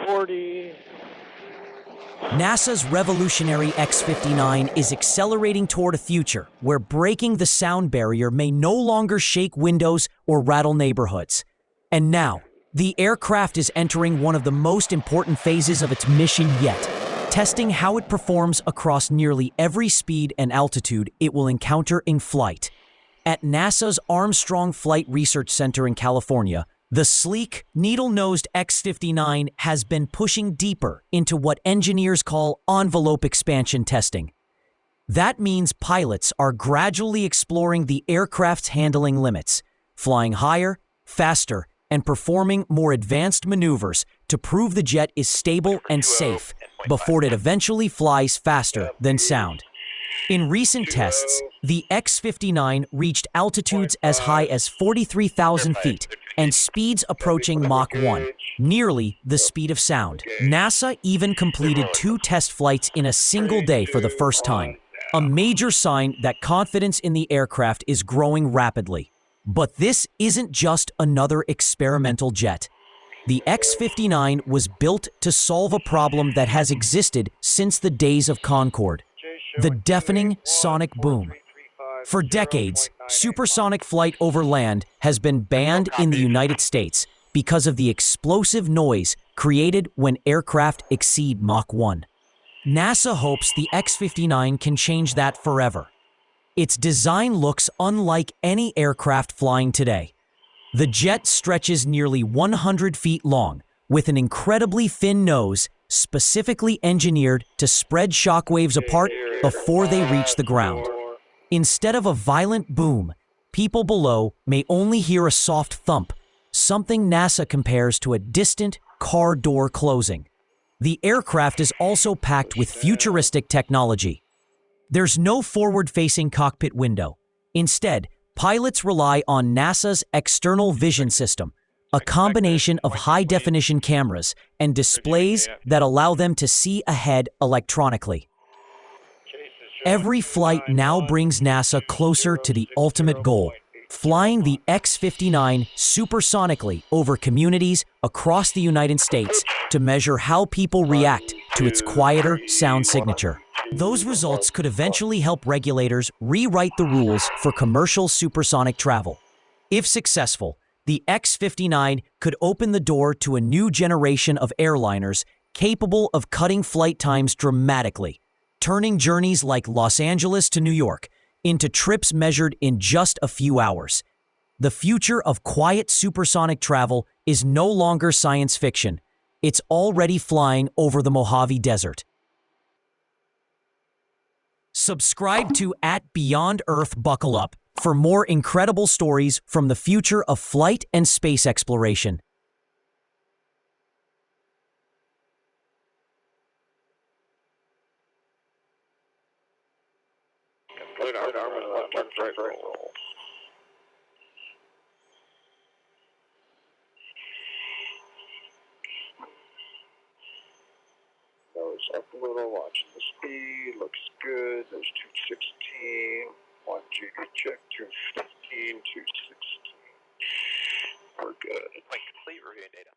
40. NASA's revolutionary X-59 is accelerating toward a future where breaking the sound barrier may no longer shake windows or rattle neighborhoods. And now, the aircraft is entering one of the most important phases of its mission yet, testing how it performs across nearly every speed and altitude it will encounter in flight. At NASA's Armstrong Flight Research Center in California, the sleek, needle-nosed X-59 has been pushing deeper into what engineers call envelope expansion testing. That means pilots are gradually exploring the aircraft's handling limits, flying higher, faster, and performing more advanced maneuvers to prove the jet is stable and safe before it eventually flies faster than sound. In recent tests, the X-59 reached altitudes as high as 43,000 feet and speeds approaching Mach 1, nearly the speed of sound. NASA even completed 2 test flights in a single day for the first time, a major sign that confidence in the aircraft is growing rapidly. But this isn't just another experimental jet. The X-59 was built to solve a problem that has existed since the days of Concorde: the deafening sonic boom. For decades, supersonic flight over land has been banned in the United States because of the explosive noise created when aircraft exceed Mach 1. NASA hopes the X-59 can change that forever. Its design looks unlike any aircraft flying today. The jet stretches nearly 100 feet long, with an incredibly thin nose specifically engineered to spread shockwaves apart before they reach the ground. Instead of a violent boom, people below may only hear a soft thump, something NASA compares to a distant car door closing. The aircraft is also packed with futuristic technology. There's no forward-facing cockpit window. Instead, pilots rely on NASA's external vision system, a combination of high-definition cameras and displays that allow them to see ahead electronically. Every flight now brings NASA closer to the ultimate goal: flying the X-59 supersonically over communities across the United States to measure how people react to its quieter sound signature. Those results could eventually help regulators rewrite the rules for commercial supersonic travel. If successful, the X-59 could open the door to a new generation of airliners capable of cutting flight times dramatically, turning journeys like Los Angeles to New York into trips measured in just a few hours. The future of quiet supersonic travel is no longer science fiction. It's already flying over the Mojave Desert. Subscribe to @BeyondEarth Buckle Up for more incredible stories from the future of flight and space exploration. Complete armor and left right roll. Nose up a little, watching the speed, looks good. There's 216, 1 G check, 215, 216. We're good. Like complete review data.